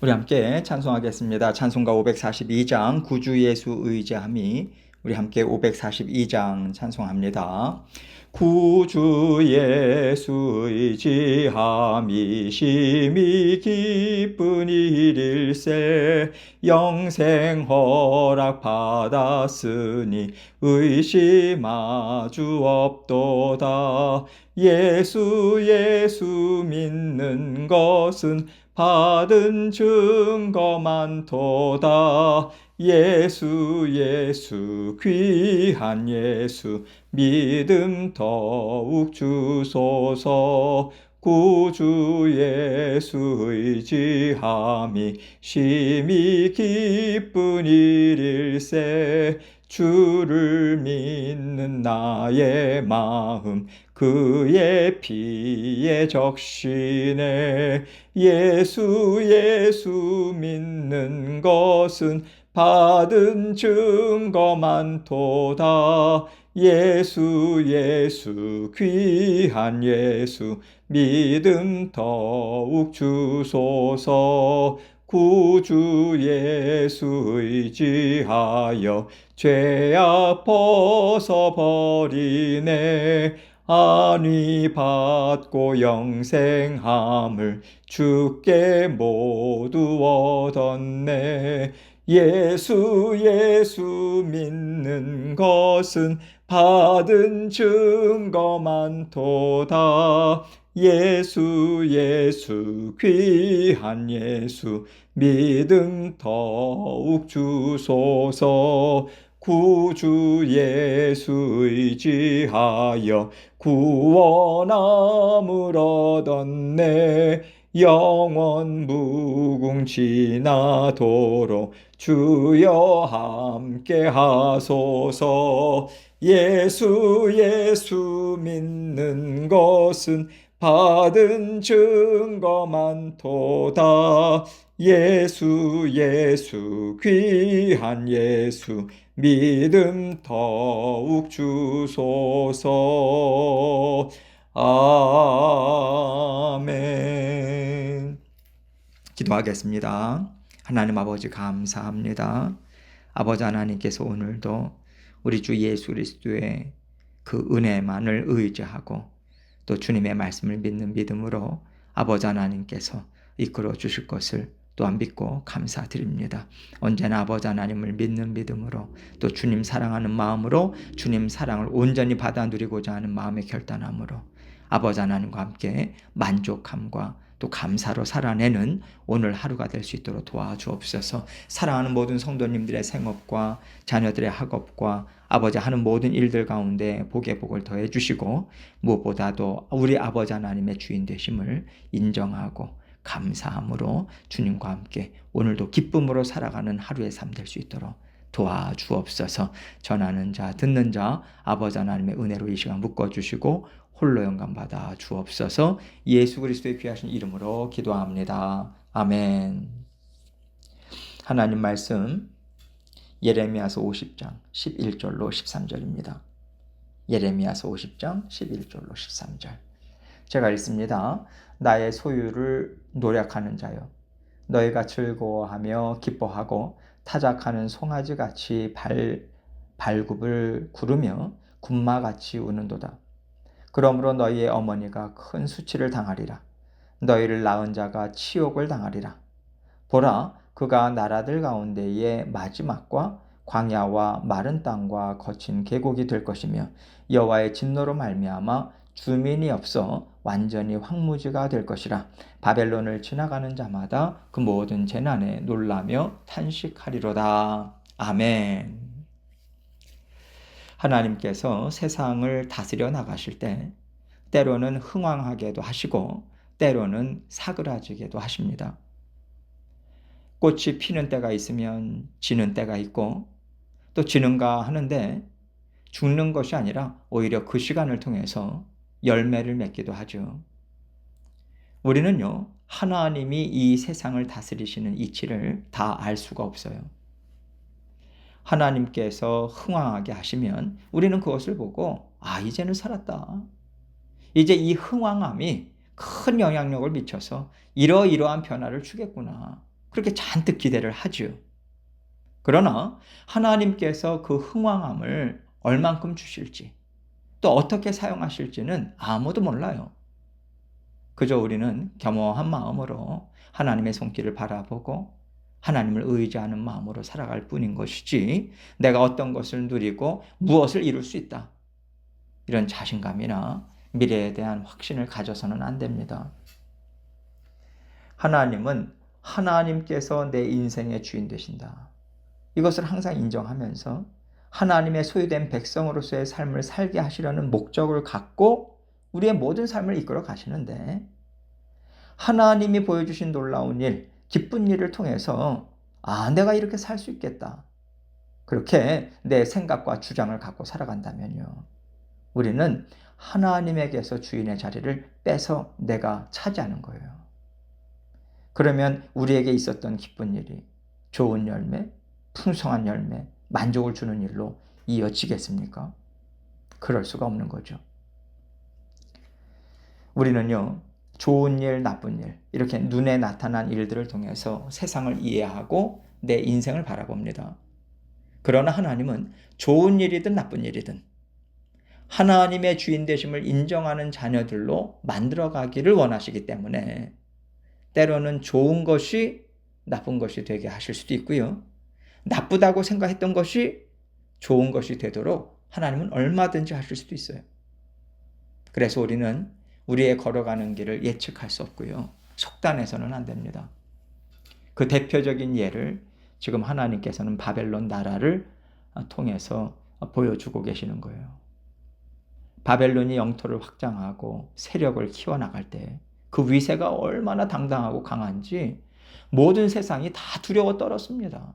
우리 함께 찬송하겠습니다. 찬송가 542장 구주 예수 의지함이 우리 함께 542장 찬송합니다. 구주 예수 의지함이 심히 기쁜 일일세 영생 허락 받았으니 의심하주 없도다. 예수 믿는 것은 받은 증거 많도다. 예수 귀한 예수 믿음 더욱 주소서. 구주 예수 의지함이 심히 기쁜 일일세 주를 믿는 나의 마음 그의 피에 적시네. 예수 믿는 것은 받은 증거 많도다. 예수 귀한 예수 믿음 더욱 주소서. 구주 예수 의지하여 죄악 벗어버리네. 안위 받고 영생함을 주께 모두 얻었네. 예수 믿는 것은 받은 증거 많도다. 예수 귀한 예수 믿음 더욱 주소서. 구주 예수 의지하여 구원함을 얻었네. 영원 무궁 지나도록 주여 함께 하소서. 예수 믿는 것은 받은 증거 많도다. 예수 귀한 예수 믿음 더욱 주소서. 아멘. 기도하겠습니다. 하나님 아버지 감사합니다. 아버지 하나님께서 오늘도 우리 주 예수 그리스도의 그 은혜만을 의지하고 또 주님의 말씀을 믿는 믿음으로 아버지 하나님께서 이끌어 주실 것을 또한 믿고 감사드립니다. 언제나 아버지 하나님을 믿는 믿음으로 또 주님 사랑하는 마음으로 주님 사랑을 온전히 받아 누리고자 하는 마음의 결단함으로 아버지 하나님과 함께 만족함과 또 감사로 살아내는 오늘 하루가 될 수 있도록 도와주옵소서. 사랑하는 모든 성도님들의 생업과 자녀들의 학업과 아버지 하는 모든 일들 가운데 복의 복을 더해 주시고 무엇보다도 우리 아버지 하나님의 주인 되심을 인정하고 감사함으로 주님과 함께 오늘도 기쁨으로 살아가는 하루의 삶 될 수 있도록 도와주옵소서. 전하는 자 듣는 자 아버지 하나님의 은혜로 이 시간 묶어주시고 홀로 영감 받아 주옵소서. 예수 그리스도의 귀하신 이름으로 기도합니다. 아멘. 하나님 말씀 예레미야서 50장 11절로 13절입니다. 예레미야서 50장 11절로 13절. 제가 읽습니다. 나의 소유를 노력하는 자여, 너희가 즐거워하며 기뻐하고 타작하는 송아지같이 발굽을 구르며 군마같이 우는도다. 그러므로 너희의 어머니가 큰 수치를 당하리라. 너희를 낳은 자가 치욕을 당하리라. 보라, 그가 나라들 가운데의 마지막과 광야와 마른 땅과 거친 계곡이 될 것이며 여호와의 진노로 말미암아 주민이 없어 완전히 황무지가 될 것이라. 바벨론을 지나가는 자마다 그 모든 재난에 놀라며 탄식하리로다. 아멘. 하나님께서 세상을 다스려 나가실 때 때로는 흥왕하게도 하시고 때로는 사그라지게도 하십니다. 꽃이 피는 때가 있으면 지는 때가 있고 또 지는가 하는데 죽는 것이 아니라 오히려 그 시간을 통해서 열매를 맺기도 하죠. 우리는요, 하나님이 이 세상을 다스리시는 이치를 다 알 수가 없어요. 하나님께서 흥왕하게 하시면 우리는 그것을 보고 이제는 살았다. 이제 이 흥왕함이 큰 영향력을 미쳐서 이러이러한 변화를 주겠구나. 그렇게 잔뜩 기대를 하죠. 그러나 하나님께서 그 흥왕함을 얼만큼 주실지, 또 어떻게 사용하실지는 아무도 몰라요. 그저 우리는 겸허한 마음으로 하나님의 손길을 바라보고 하나님을 의지하는 마음으로 살아갈 뿐인 것이지, 내가 어떤 것을 누리고 무엇을 이룰 수 있다, 이런 자신감이나 미래에 대한 확신을 가져서는 안 됩니다. 하나님은 하나님께서 내 인생의 주인 되신다, 이것을 항상 인정하면서 하나님의 소유된 백성으로서의 삶을 살게 하시려는 목적을 갖고 우리의 모든 삶을 이끌어 가시는데, 하나님이 보여주신 놀라운 일, 기쁜 일을 통해서 내가 이렇게 살 수 있겠다, 그렇게 내 생각과 주장을 갖고 살아간다면요, 우리는 하나님에게서 주인의 자리를 빼서 내가 차지하는 거예요. 그러면 우리에게 있었던 기쁜 일이 좋은 열매, 풍성한 열매, 만족을 주는 일로 이어지겠습니까? 그럴 수가 없는 거죠. 우리는요, 좋은 일, 나쁜 일, 이렇게 눈에 나타난 일들을 통해서 세상을 이해하고 내 인생을 바라봅니다. 그러나 하나님은 좋은 일이든 나쁜 일이든 하나님의 주인 되심을 인정하는 자녀들로 만들어가기를 원하시기 때문에 때로는 좋은 것이 나쁜 것이 되게 하실 수도 있고요, 나쁘다고 생각했던 것이 좋은 것이 되도록 하나님은 얼마든지 하실 수도 있어요. 그래서 우리는 우리의 걸어가는 길을 예측할 수 없고요, 속단해서는 안 됩니다. 그 대표적인 예를 지금 하나님께서는 바벨론 나라를 통해서 보여주고 계시는 거예요. 바벨론이 영토를 확장하고 세력을 키워나갈 때 그 위세가 얼마나 당당하고 강한지 모든 세상이 다 두려워 떨었습니다.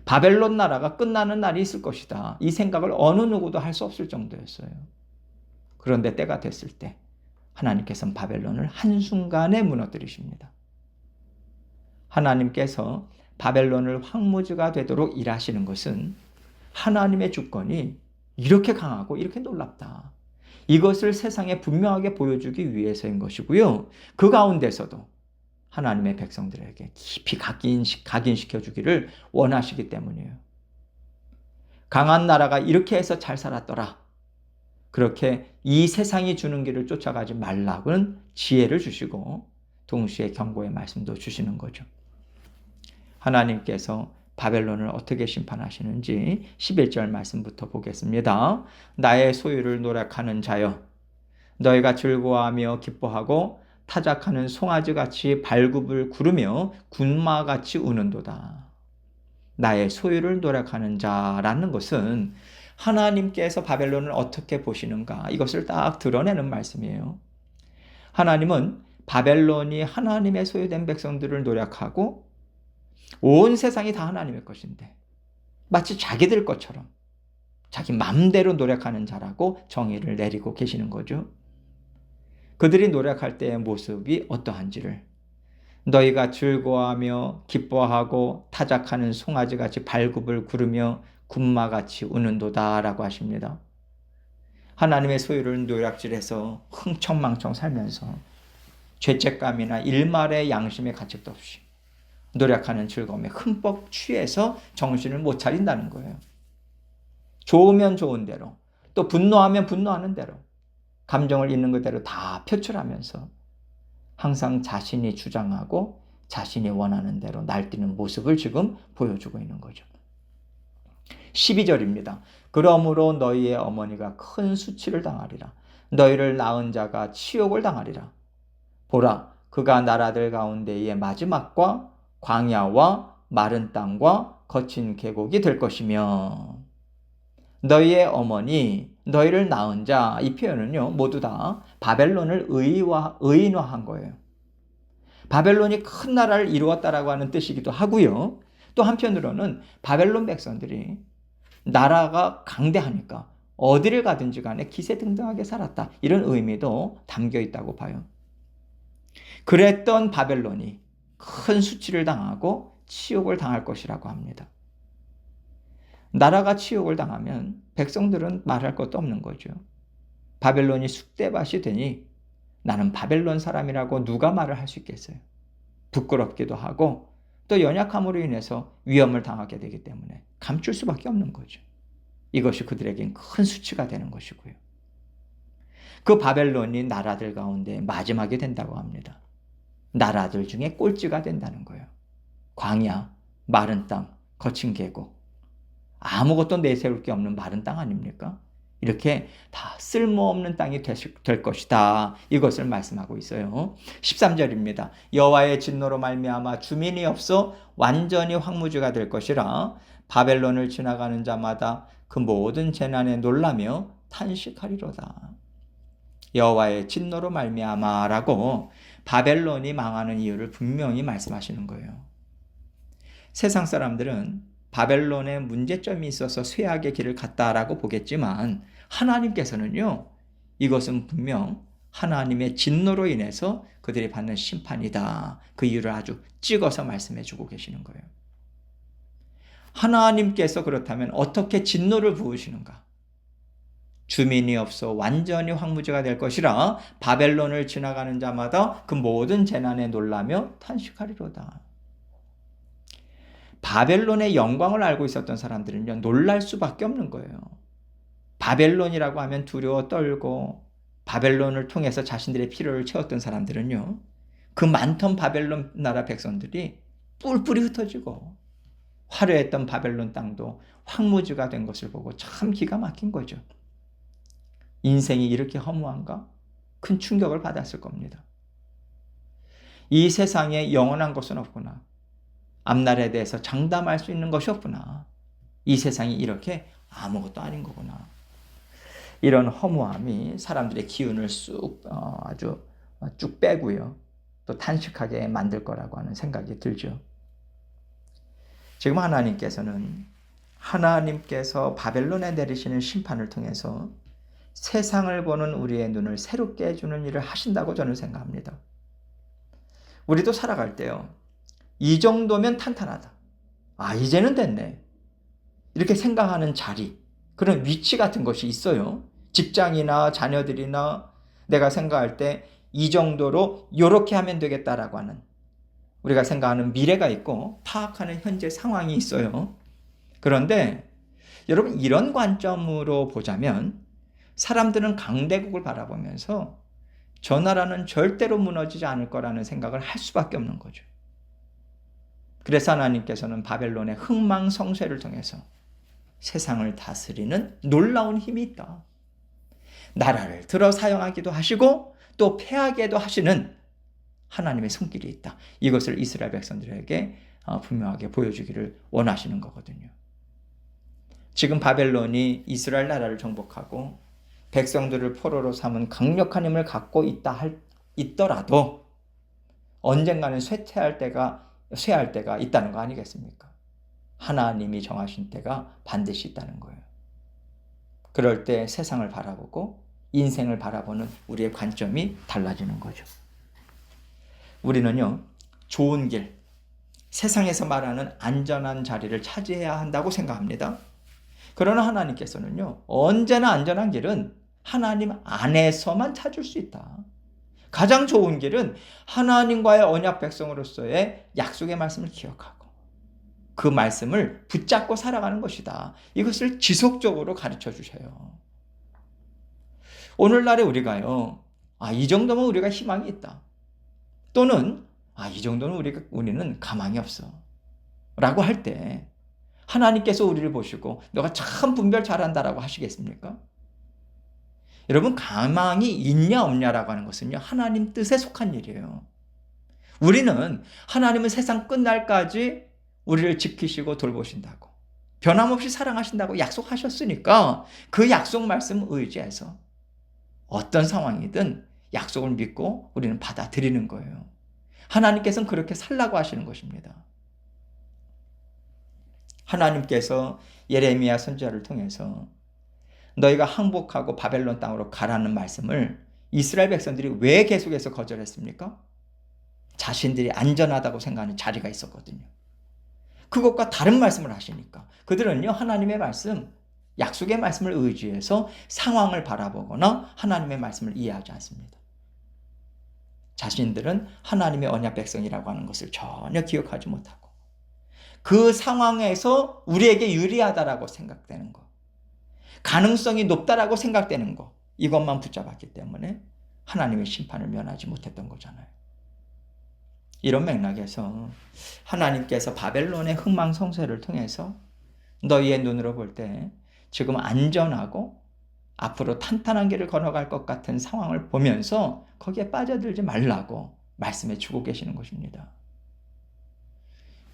바벨론 나라가 끝나는 날이 있을 것이다, 이 생각을 어느 누구도 할 수 없을 정도였어요. 그런데 때가 됐을 때 하나님께서는 바벨론을 한순간에 무너뜨리십니다. 하나님께서 바벨론을 황무지가 되도록 일하시는 것은 하나님의 주권이 이렇게 강하고 이렇게 놀랍다, 이것을 세상에 분명하게 보여주기 위해서인 것이고요, 그 가운데서도 하나님의 백성들에게 깊이 각인시켜 주기를 원하시기 때문이에요. 강한 나라가 이렇게 해서 잘 살았더라, 그렇게 이 세상이 주는 길을 쫓아가지 말라고는 지혜를 주시고 동시에 경고의 말씀도 주시는 거죠. 하나님께서 바벨론을 어떻게 심판하시는지 11절 말씀부터 보겠습니다. 나의 소유를 노력하는 자여, 너희가 즐거워하며 기뻐하고 타작하는 송아지같이 발굽을 구르며 군마같이 우는도다. 나의 소유를 노력하는 자라는 것은 하나님께서 바벨론을 어떻게 보시는가, 이것을 딱 드러내는 말씀이에요. 하나님은 바벨론이 하나님의 소유된 백성들을 노력하고 온 세상이 다 하나님의 것인데 마치 자기들 것처럼 자기 마음대로 노력하는 자라고 정의를 내리고 계시는 거죠. 그들이 노력할 때의 모습이 어떠한지를, 너희가 즐거워하며 기뻐하고 타작하는 송아지같이 발굽을 구르며 군마같이 우는도다 라고 하십니다. 하나님의 소유를 노략질해서 흥청망청 살면서 죄책감이나 일말의 양심의 가책도 없이 노력하는 즐거움에 흠뻑 취해서 정신을 못 차린다는 거예요. 좋으면 좋은 대로, 또 분노하면 분노하는 대로, 감정을 있는 그대로 다 표출하면서 항상 자신이 주장하고 자신이 원하는 대로 날뛰는 모습을 지금 보여주고 있는 거죠. 12절입니다. 그러므로 너희의 어머니가 큰 수치를 당하리라. 너희를 낳은 자가 치욕을 당하리라. 보라, 그가 나라들 가운데의 마지막과 광야와 마른 땅과 거친 계곡이 될 것이며, 너희의 어머니, 너희를 낳은 자, 이 표현은요 모두 다 바벨론을 의인화한 거예요. 바벨론이 큰 나라를 이루었다라고 하는 뜻이기도 하고요, 또 한편으로는 바벨론 백성들이 나라가 강대하니까 어디를 가든지 간에 기세등등하게 살았다, 이런 의미도 담겨 있다고 봐요. 그랬던 바벨론이 큰 수치를 당하고 치욕을 당할 것이라고 합니다. 나라가 치욕을 당하면 백성들은 말할 것도 없는 거죠. 바벨론이 쑥대밭이 되니 나는 바벨론 사람이라고 누가 말을 할 수 있겠어요. 부끄럽기도 하고 또 연약함으로 인해서 위험을 당하게 되기 때문에 감출 수밖에 없는 거죠. 이것이 그들에겐 큰 수치가 되는 것이고요. 그 바벨론이 나라들 가운데 마지막이 된다고 합니다. 나라들 중에 꼴찌가 된다는 거예요. 광야, 마른 땅, 거친 계곡, 아무것도 내세울 게 없는 마른 땅 아닙니까? 이렇게 다 쓸모없는 땅이 될 것이다. 이것을 말씀하고 있어요. 13절입니다. 여호와의 진노로 말미암아 주민이 없어 완전히 황무지가 될 것이라 바벨론을 지나가는 자마다 그 모든 재난에 놀라며 탄식하리로다. 여호와의 진노로 말미암아라고 바벨론이 망하는 이유를 분명히 말씀하시는 거예요. 세상 사람들은 바벨론에 문제점이 있어서 쇠악의 길을 갔다라고 보겠지만 하나님께서는요, 이것은 분명 하나님의 진노로 인해서 그들이 받는 심판이다. 그 이유를 아주 찍어서 말씀해 주고 계시는 거예요. 하나님께서 그렇다면 어떻게 진노를 부으시는가? 주민이 없어 완전히 황무지가 될 것이라 바벨론을 지나가는 자마다 그 모든 재난에 놀라며 탄식하리로다. 바벨론의 영광을 알고 있었던 사람들은요, 놀랄 수밖에 없는 거예요. 바벨론이라고 하면 두려워 떨고 바벨론을 통해서 자신들의 필요를 채웠던 사람들은요, 그 많던 바벨론 나라 백성들이 뿔뿔이 흩어지고 화려했던 바벨론 땅도 황무지가 된 것을 보고 참 기가 막힌 거죠. 인생이 이렇게 허무한가? 큰 충격을 받았을 겁니다. 이 세상에 영원한 것은 없구나. 앞날에 대해서 장담할 수 있는 것이 없구나. 이 세상이 이렇게 아무것도 아닌 거구나. 이런 허무함이 사람들의 기운을 아주 쭉 빼고요. 또 탄식하게 만들 거라고 하는 생각이 들죠. 지금 하나님께서 바벨론에 내리시는 심판을 통해서 세상을 보는 우리의 눈을 새롭게 해주는 일을 하신다고 저는 생각합니다. 우리도 살아갈 때요, 이 정도면 탄탄하다. 이제는 됐네. 이렇게 생각하는 자리, 그런 위치 같은 것이 있어요. 직장이나 자녀들이나 내가 생각할 때 이 정도로 이렇게 하면 되겠다라고 하는 우리가 생각하는 미래가 있고 파악하는 현재 상황이 있어요. 그런데 여러분, 이런 관점으로 보자면 사람들은 강대국을 바라보면서 저 나라는 절대로 무너지지 않을 거라는 생각을 할 수밖에 없는 거죠. 그래서 하나님께서는 바벨론의 흥망성쇠를 통해서 세상을 다스리는 놀라운 힘이 있다. 나라를 들어 사용하기도 하시고 또 패하게도 하시는 하나님의 손길이 있다. 이것을 이스라엘 백성들에게 분명하게 보여주기를 원하시는 거거든요. 지금 바벨론이 이스라엘 나라를 정복하고 백성들을 포로로 삼은 강력한 힘을 갖고 있더라도 언젠가는 쇠퇴할 때가 있다는 거 아니겠습니까? 하나님이 정하신 때가 반드시 있다는 거예요. 그럴 때 세상을 바라보고 인생을 바라보는 우리의 관점이 달라지는 거죠. 우리는요, 좋은 길, 세상에서 말하는 안전한 자리를 차지해야 한다고 생각합니다. 그러나 하나님께서는요, 언제나 안전한 길은 하나님 안에서만 찾을 수 있다. 가장 좋은 길은 하나님과의 언약 백성으로서의 약속의 말씀을 기억하고 그 말씀을 붙잡고 살아가는 것이다. 이것을 지속적으로 가르쳐 주셔요. 오늘날에 우리가요, 이 정도면 우리가 희망이 있다. 또는 이 정도는 우리는 가망이 없어. 라고 할 때 하나님께서 우리를 보시고 너가 참 분별 잘한다라고 하시겠습니까? 여러분, 가망이 있냐 없냐라고 하는 것은요, 하나님 뜻에 속한 일이에요. 우리는 하나님은 세상 끝날까지 우리를 지키시고 돌보신다고, 변함없이 사랑하신다고 약속하셨으니까 그 약속 말씀 의지해서 어떤 상황이든 약속을 믿고 우리는 받아들이는 거예요. 하나님께서는 그렇게 살라고 하시는 것입니다. 하나님께서 예레미야 선지자를 통해서 너희가 항복하고 바벨론 땅으로 가라는 말씀을 이스라엘 백성들이 왜 계속해서 거절했습니까? 자신들이 안전하다고 생각하는 자리가 있었거든요. 그것과 다른 말씀을 하시니까 그들은요, 하나님의 말씀, 약속의 말씀을 의지해서 상황을 바라보거나 하나님의 말씀을 이해하지 않습니다. 자신들은 하나님의 언약 백성이라고 하는 것을 전혀 기억하지 못하고 그 상황에서 우리에게 유리하다라고 생각되는 거, 가능성이 높다라고 생각되는 거, 이것만 붙잡았기 때문에 하나님의 심판을 면하지 못했던 거잖아요. 이런 맥락에서 하나님께서 바벨론의 흥망성쇠를 통해서 너희의 눈으로 볼 때 지금 안전하고 앞으로 탄탄한 길을 걸어갈 것 같은 상황을 보면서 거기에 빠져들지 말라고 말씀해 주고 계시는 것입니다.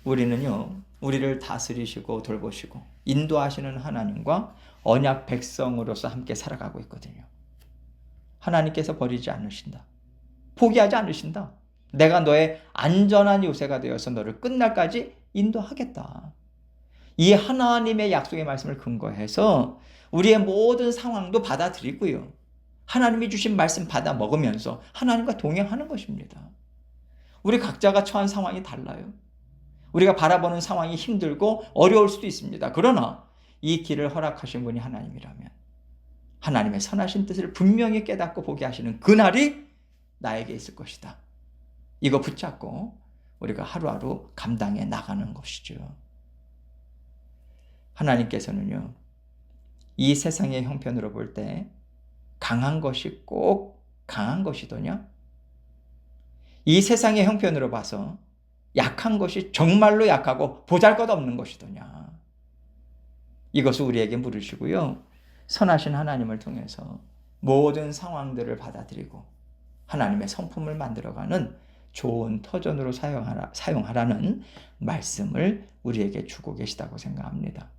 우리는요, 우리를 다스리시고 돌보시고 인도하시는 하나님과 언약 백성으로서 함께 살아가고 있거든요. 하나님께서 버리지 않으신다. 포기하지 않으신다. 내가 너의 안전한 요새가 되어서 너를 끝날까지 인도하겠다. 이 하나님의 약속의 말씀을 근거해서 우리의 모든 상황도 받아들이고요. 하나님이 주신 말씀 받아 먹으면서 하나님과 동행하는 것입니다. 우리 각자가 처한 상황이 달라요. 우리가 바라보는 상황이 힘들고 어려울 수도 있습니다. 그러나 이 길을 허락하신 분이 하나님이라면 하나님의 선하신 뜻을 분명히 깨닫고 보게 하시는 그날이 나에게 있을 것이다. 이거 붙잡고 우리가 하루하루 감당해 나가는 것이죠. 하나님께서는요, 이 세상의 형편으로 볼 때 강한 것이 꼭 강한 것이더냐? 이 세상의 형편으로 봐서 약한 것이 정말로 약하고 보잘것없는 것이더냐? 이것을 우리에게 물으시고요. 선하신 하나님을 통해서 모든 상황들을 받아들이고 하나님의 성품을 만들어가는 좋은 터전으로 사용하라는 말씀을 우리에게 주고 계시다고 생각합니다.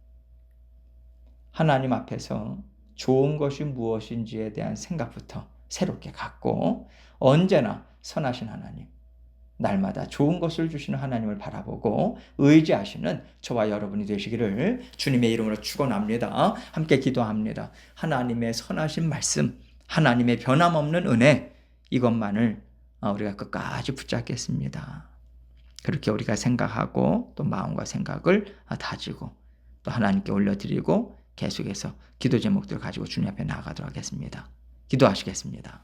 하나님 앞에서 좋은 것이 무엇인지에 대한 생각부터 새롭게 갖고 언제나 선하신 하나님, 날마다 좋은 것을 주시는 하나님을 바라보고 의지하시는 저와 여러분이 되시기를 주님의 이름으로 축원합니다. 함께 기도합니다. 하나님의 선하신 말씀, 하나님의 변함없는 은혜, 이것만을 우리가 끝까지 붙잡겠습니다. 그렇게 우리가 생각하고 또 마음과 생각을 다지고 또 하나님께 올려드리고 계속해서 기도 제목들 가지고 주님 앞에 나아가도록 하겠습니다. 기도하시겠습니다.